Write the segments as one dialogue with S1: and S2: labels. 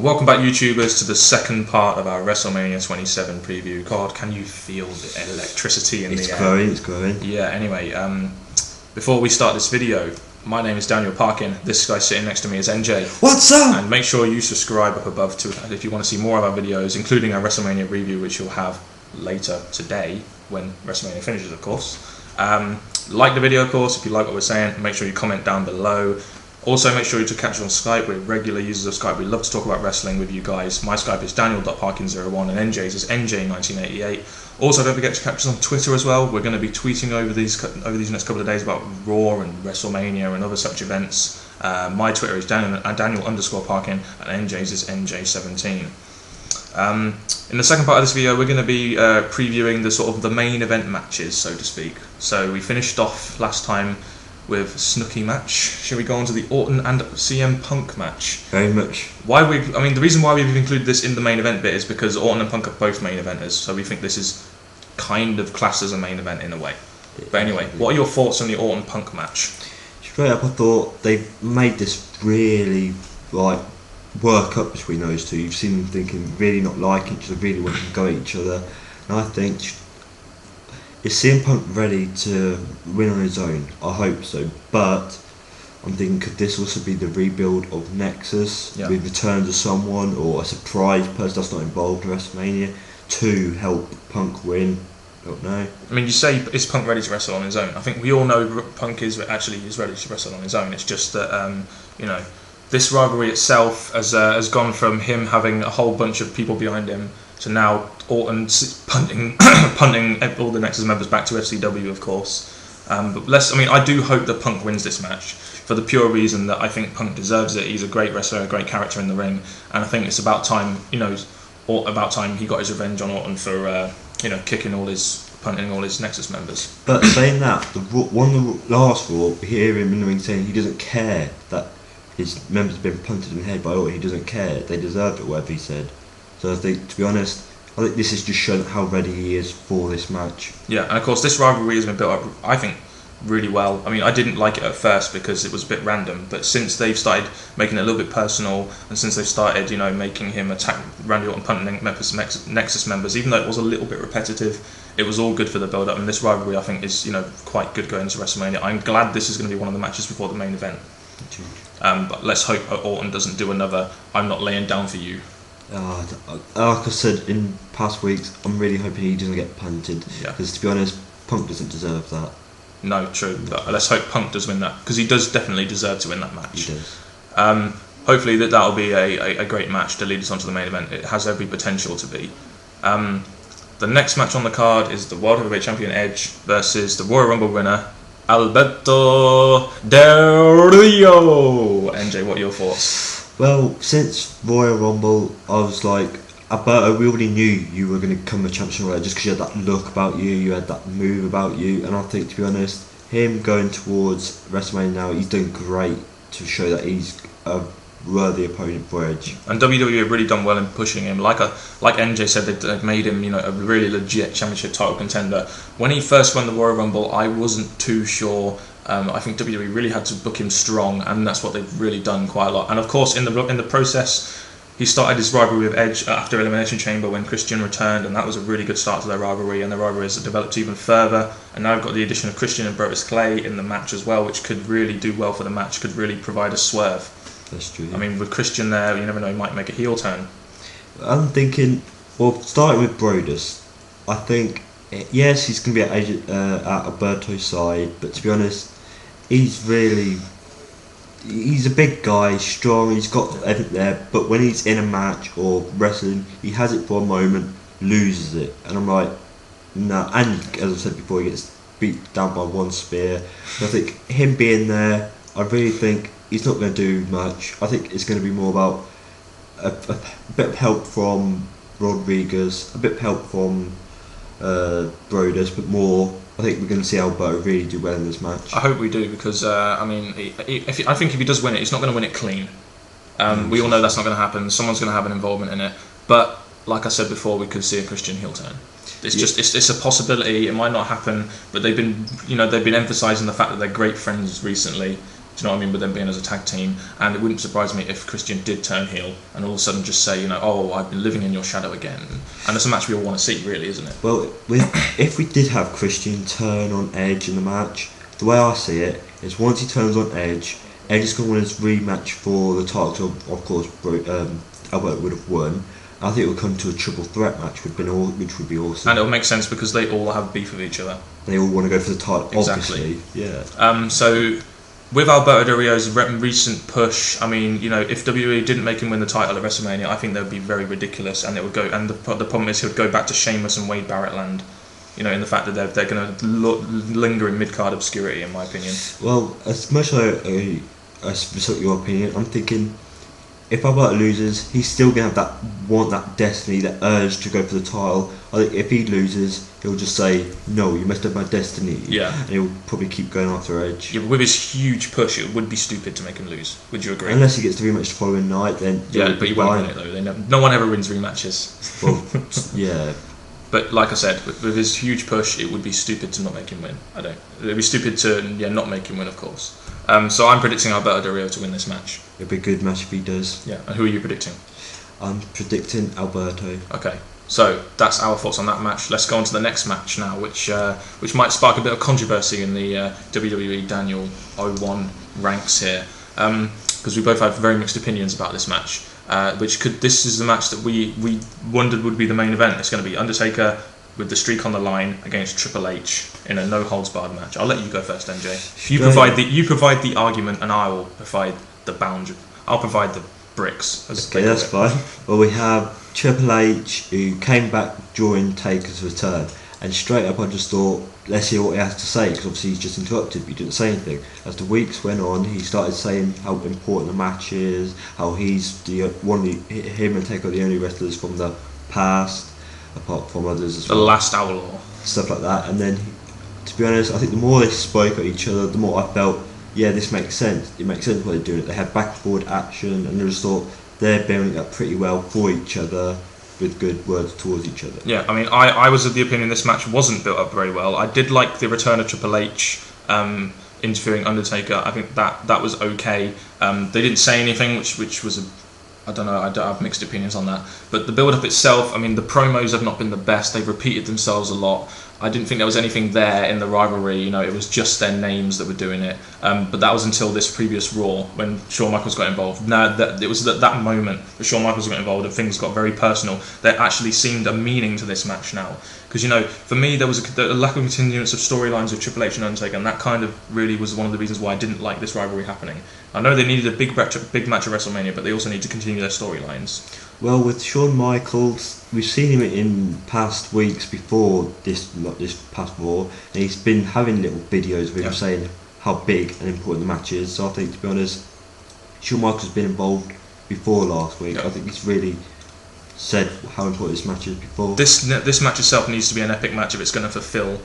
S1: Welcome back, YouTubers, to the second part of our Wrestlemania 27 preview. God, can you feel the electricity in the air?
S2: It's growing.
S1: Yeah, anyway, before we start this video, my name is Daniel Parkin. This guy sitting next to me is NJ.
S2: What's up?
S1: And make sure you subscribe up above if you want to see more of our videos, including our Wrestlemania review, which you'll have later today when Wrestlemania finishes, of course. Like the video, of course, if you like what we're saying. Make sure you comment down below. Also, make sure you catch us on Skype. We're regular users of Skype. We love to talk about wrestling with you guys. My Skype is daniel.parkin01 and NJ's is NJ1988. Also, don't forget to catch us on Twitter as well. We're going to be tweeting over these next couple of days about Raw and WrestleMania and other such events. My Twitter is Daniel_Parkin and NJ's is NJ17. In the second part of this video, we're going to be previewing the main event matches, so to speak. So we finished off last time with a snooky match. Shall we go on to the Orton and CM Punk match?
S2: Very much.
S1: The reason why we've included this in the main event bit is because Orton and Punk are both main eventers, so we think this is kind of classed as a main event in a way. But anyway, what are your thoughts on the Orton Punk match?
S2: Straight up, I thought they made this really work up between those two. You've seen them thinking really not like each other, really wanting to go at each other, and I think, is CM Punk ready to win on his own? I hope so, but I'm thinking, could this also be the rebuild of Nexus?
S1: Yeah.
S2: With returns of someone or a surprise person that's not involved in WrestleMania to help Punk win? I don't know.
S1: I mean, you say, is Punk ready to wrestle on his own? I think we all know Punk is ready to wrestle on his own. It's just that, this rivalry itself has gone from him having a whole bunch of people behind him to now Orton punting all the Nexus members back to FCW, of course. I do hope that Punk wins this match for the pure reason that I think Punk deserves it. He's a great wrestler, a great character in the ring, and I think it's about time, about time he got his revenge on Orton for, punting all his Nexus members.
S2: But saying that, one of the last Raw, we hear him in the ring saying he doesn't care that his members have been punted in the head by Orton. He doesn't care. They deserve it, whatever he said. So I think, to be honest, I think this is just showing how ready he is for this match. Yeah,
S1: and of course this rivalry has been built up, I think, really well. I mean, I didn't like it at first because it was a bit random, but since they've started making it a little bit personal, and since they've started, making him attack Randy Orton, punting Nexus members, even though it was a little bit repetitive, it was all good for the build-up, and this rivalry, I think, is quite good going into WrestleMania. I'm glad this is going to be one of the matches before the main event. But let's hope Orton doesn't do another "I'm not laying down for you."
S2: Like I said in past weeks, I'm really hoping he doesn't get punted. Because to be honest, Punk doesn't deserve that.
S1: No, true. But let's hope Punk does win that, because he does definitely deserve to win that match.
S2: He does.
S1: Hopefully that'll be a great match to lead us on to the main event. It has every potential to be. The next match on the card is the World Heavyweight Champion Edge versus the Royal Rumble winner Alberto Del Rio. NJ, what are your thoughts?
S2: Well, since Royal Rumble, I was like, Alberto, we already knew you were going to become a champion just because you had that look about you, you had that move about you, and I think, to be honest, him going towards WrestleMania now, he's doing great to show that he's a worthy opponent for Edge. And
S1: WWE have really done well in pushing him. Like NJ said, they've made him, a really legit championship title contender. When he first won the Royal Rumble, I wasn't too sure. I think WWE really had to book him strong, and that's what they've really done quite a lot. And of course, in the process, he started his rivalry with Edge after Elimination Chamber when Christian returned, and that was a really good start to their rivalry. And their rivalry has developed even further. And now I've got the addition of Christian and Brodus Clay in the match as well, which could really do well for the match. Could really provide a swerve.
S2: That's true.
S1: I mean, with Christian there, you never know, he might make a heel turn.
S2: I'm thinking, well, starting with Brodus, I think, yes, he's going to be at Alberto's side, but to be honest, he's a big guy, strong, he's got everything there, but when he's in a match or wrestling, he has it for a moment, loses it, and I'm like, no. And as I said before, he gets beat down by one spear. And I think him being there, I really think he's not going to do much. I think it's going to be more about a bit of help from Rodriguez, a bit of help from Brodus, but more, I think we're going to see Alberto really do well in this match.
S1: I hope we do, because I think if he does win it, he's not going to win it clean. We all know that's not going to happen. Someone's going to have an involvement in it. But like I said before, we could see a Christian heel turn. It's a possibility. It might not happen, but they've been emphasising the fact that they're great friends recently. Do you know what I mean? With them being as a tag team, and it wouldn't surprise me if Christian did turn heel and all of a sudden just say, you know, oh, I've been living in your shadow again. And it's a match we all want to see, really, isn't it?
S2: Well, if we did have Christian turn on Edge in the match, the way I see it is once he turns on Edge, Edge is going to want his rematch for the title. So of course, Alberto would have won. I think it would come to a triple threat match, which would be awesome.
S1: And it'll make sense because they all have beef with each other.
S2: They all want to go for the title,
S1: exactly.
S2: Obviously. Yeah.
S1: So with Alberto Del Rio's recent push, I mean, you know, if WWE didn't make him win the title at WrestleMania, I think that would be very ridiculous, and it would go. And the problem is, he would go back to Sheamus and Wade Barrett land. You know, in the fact that they're going to linger in mid-card obscurity, in my opinion.
S2: Well, as much as I respect your opinion, I'm thinking if Alberto loses, he's still going to have that destiny, that urge to go for the title. I think if he loses, he'll just say, no, you must have my destiny.
S1: Yeah.
S2: And he'll probably keep going after Edge.
S1: Yeah, but with his huge push, it would be stupid to make him lose. Would you agree?
S2: Unless he gets the rematch the following night, then...
S1: Yeah, but he won't win it, though. No one ever wins rematches.
S2: Well, yeah.
S1: But like I said, with his huge push, it would be stupid to not make him win. It'd be stupid to not make him win, of course. So I'm predicting Alberto Del Rio to win this match.
S2: It'll be a good match if he does.
S1: Yeah. And who are you predicting?
S2: I'm predicting Alberto.
S1: Okay. So that's our thoughts on that match. Let's go on to the next match now, which might spark a bit of controversy in the WWE Daniel 01 ranks here, because we both have very mixed opinions about this match. This is the match that we wondered would be the main event. It's going to be Undertaker with the streak on the line against Triple H in a no holds barred match. I'll let you go first, MJ. You provide the argument, and I will provide the boundary. I'll provide the bricks.
S2: Okay, that's fine. Well, we have Triple H, who came back during Taker's return, and straight up I just thought, let's hear what he has to say, because obviously he's just interrupted, but he didn't say anything. As the weeks went on, he started saying how important the match is, how he's him and Taker are the only wrestlers from the past, apart from others as well.
S1: The last outlaw.
S2: Stuff like that. And then, to be honest, I think the more they spoke at each other, the more I felt, yeah, this makes sense. It makes sense what they're doing. They had back and forward action, and I just thought they're building it up pretty well for each other, with good words towards each other.
S1: Yeah, I mean, I was of the opinion this match wasn't built up very well. I did like the return of Triple H interviewing Undertaker. I think that was okay. They didn't say anything, which was I don't know, I have mixed opinions on that. But the build-up itself, I mean, the promos have not been the best. They've repeated themselves a lot. I didn't think there was anything there in the rivalry. You know, it was just their names that were doing it. But that was until this previous Raw when Shawn Michaels got involved. Now, it was that moment that Shawn Michaels got involved and things got very personal. There actually seemed a meaning to this match now. Because, you know, for me, there was a lack of continuance of storylines with Triple H and Undertaker, and that kind of really was one of the reasons why I didn't like this rivalry happening. I know they needed a big match at WrestleMania, but they also need to continue their storylines.
S2: Well, with Shawn Michaels, we've seen him in past weeks before this past Raw, and he's been having little videos with him saying how big and important the match is. So I think, to be honest, Shawn Michaels has been involved before last week. I think he's really said how important this match is before.
S1: This match itself needs to be an epic match if it's going to fulfill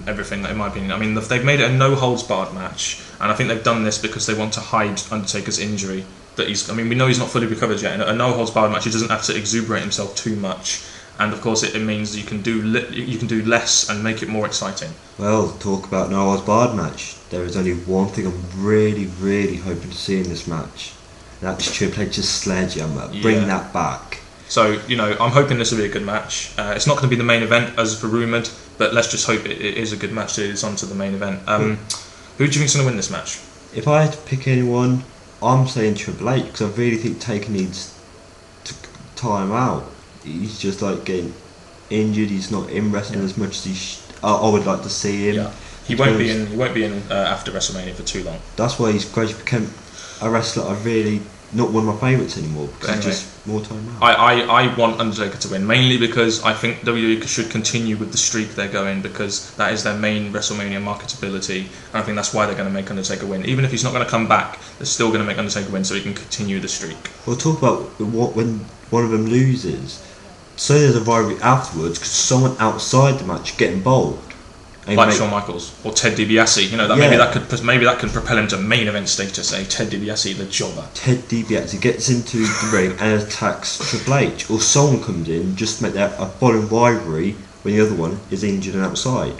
S1: everything, in my opinion. I mean, they've made it a no holds barred match, and I think they've done this because they want to hide Undertaker's injury. We know he's not fully recovered yet. In a no holds barred match, he doesn't have to exuberate himself too much, and of course it means you can do less and make it more exciting.
S2: Well, talk about no holds barred match. There is only one thing I'm really, really hoping to see in this match. That's Triple H's sledgehammer. Bring that back.
S1: So, you know, I'm hoping this will be a good match. It's not going to be the main event as per rumoured, but let's just hope it is a good match to lead us on to the main event. Who do you think's going to win this match?
S2: If I had to pick anyone, I'm saying Triple H, because I really think Taker needs to time out. He's just like getting injured. He's not in wrestling as much as I would like to see him.
S1: Yeah. He won't be in after WrestleMania for too long.
S2: That's why he's gradually become a wrestler I really not one of my favourites anymore, because it's just more time out.
S1: I want Undertaker to win, mainly because I think WWE should continue with the streak they're going, because that is their main WrestleMania marketability, and I think that's why they're going to make Undertaker win. Even if he's not going to come back, they're still going to make Undertaker win so he can continue the streak.
S2: We'll talk about when one of them loses. So there's a rivalry afterwards, because someone outside the match get involved.
S1: Like Shawn Michaels or Ted DiBiase, you know, maybe that could propel him to main event status. Ted DiBiase, the jobber.
S2: Ted DiBiase gets into the ring and attacks Triple H, or someone comes in just to make that a following rivalry when the other one is injured and outside.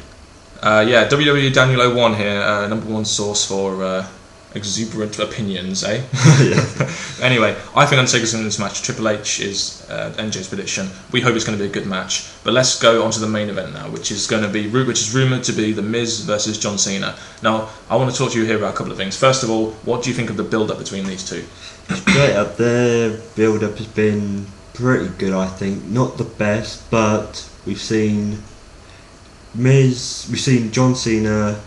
S1: WWE Daniel 01 here, number one source for exuberant opinions, eh?
S2: Yeah.
S1: Anyway, I think Undertaker's going to win this match. Triple H is NJ's prediction. We hope it's going to be a good match. But let's go on to the main event now, which is rumoured to be The Miz versus John Cena. Now, I want to talk to you here about a couple of things. First of all, what do you think of the build-up between these two?
S2: Straight up, their build-up has been pretty good, I think. Not the best, but we've seen John Cena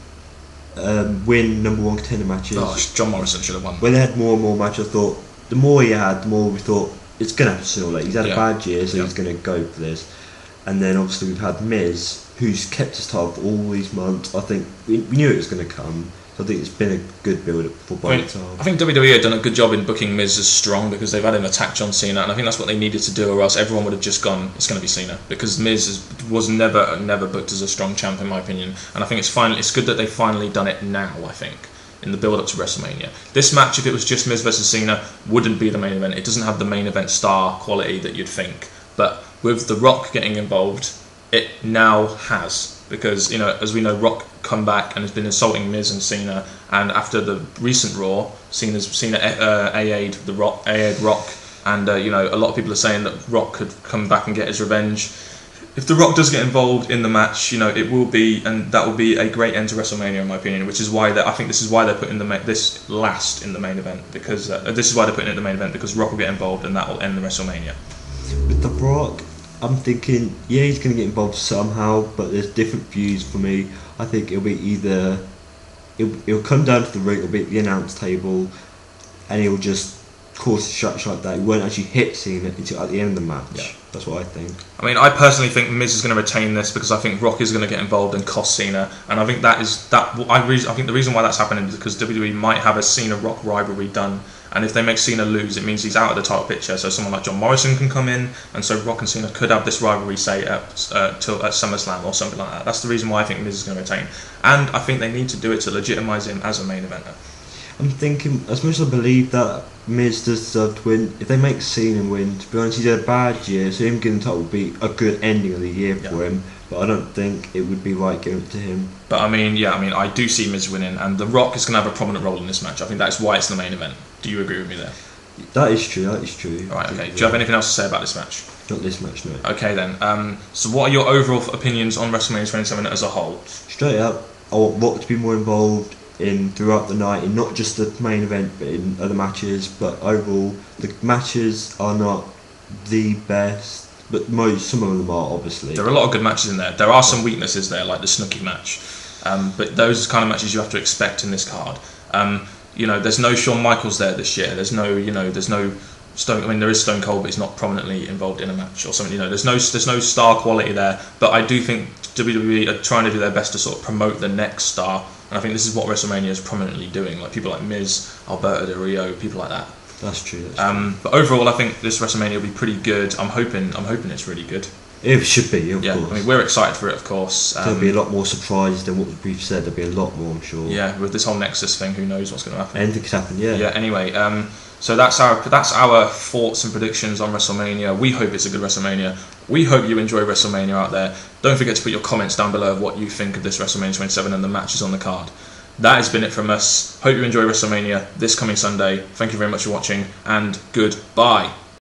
S2: win number one contender matches.
S1: Oh, John Morrison should have won.
S2: When they had more and more matches, I thought the more he had, the more we thought it's going to happen sooner or later. He's had a bad year, so he's going to go for this. And then obviously we've had Miz, who's kept his title for all these months. I think we knew it was going to come. So I think it's been a good build-up for both times.
S1: I think WWE have done a good job in booking Miz as strong because they've had him attack John Cena, and I think that's what they needed to do, or else everyone would have just gone, it's going to be Cena, because Miz was never booked as a strong champ in my opinion, and I think it's good that they've finally done it now, I think, in the build-up to WrestleMania. This match, if it was just Miz versus Cena, wouldn't be the main event. It doesn't have the main event star quality that you'd think, but with The Rock getting involved, it now has. Because, as we know, Rock come back and has been insulting Miz and Cena, and after the recent Raw, Cena AA'd Rock, and a lot of people are saying that Rock could come back and get his revenge. If The Rock does get involved in the match, it will be, and that will be a great end to WrestleMania in my opinion. Which is why I think this is why they're putting this last in the main event, because this is why they're putting it in the main event, because Rock will get involved and that will end the WrestleMania.
S2: With The Rock, I'm thinking, he's going to get involved somehow, but there's different views for me. I think it'll be either it'll come down to the ring, it'll be at the announce table, and he'll just cause distraction like that. He won't actually hit Cena until at the end of the match. Yeah. That's what I think. I
S1: mean, I personally think Miz is going to retain this because I think Rock is going to get involved and cost Cena, and I think I think the reason why that's happening is because WWE might have a Cena Rock rivalry done. And if they make Cena lose, it means he's out of the title picture. So someone like John Morrison can come in, and so Rock and Cena could have this rivalry, say, at SummerSlam or something like that. That's the reason why I think Miz is going to retain. And I think they need to do it to legitimise him as a main eventer.
S2: I'm thinking, as much as I believe that Miz does deserve to win, if they make Cena win, to be honest, he's had a bad year, so him getting the title would be a good ending of the year for him. But I don't think it would be right giving it to him. But
S1: I do see Miz winning, and The Rock is going to have a prominent role in this match. I think that's why it's the main event. Do you agree with me there?
S2: That is true.
S1: Right, okay. Do you have anything else to say about this match?
S2: Not this match, no.
S1: Okay then. So what are your overall opinions on WrestleMania 27 as a whole?
S2: Straight up, I want Rock to be more involved throughout the night, in not just the main event, but in other matches. But overall, the matches are not the best. But some of them are, obviously. There
S1: are a lot of good matches in there. There are some weaknesses there, like the Snooki match. But those kind of matches you have to expect in this card. There's no Shawn Michaels there this year. There's no Stone. I mean, there is Stone Cold, but he's not prominently involved in a match or something. There's no star quality there. But I do think WWE are trying to do their best to sort of promote the next star. And I think this is what WrestleMania is prominently doing. Like people like Miz, Alberto Del Rio, people like that.
S2: That's true.
S1: But overall, I think this WrestleMania will be pretty good. I'm hoping it's really good.
S2: It should be, of course.
S1: I mean, we're excited for it, of course.
S2: There'll be a lot more surprises than what we've said. There'll be a lot more, I'm sure.
S1: Yeah, with this whole Nexus thing, who knows what's going to happen?
S2: Anything could happen, yeah.
S1: Yeah. Anyway, so that's our thoughts and predictions on WrestleMania. We hope it's a good WrestleMania. We hope you enjoy WrestleMania out there. Don't forget to put your comments down below of what you think of this WrestleMania 27 and the matches on the card. That has been it from us. Hope you enjoy WrestleMania this coming Sunday. Thank you very much for watching, and goodbye.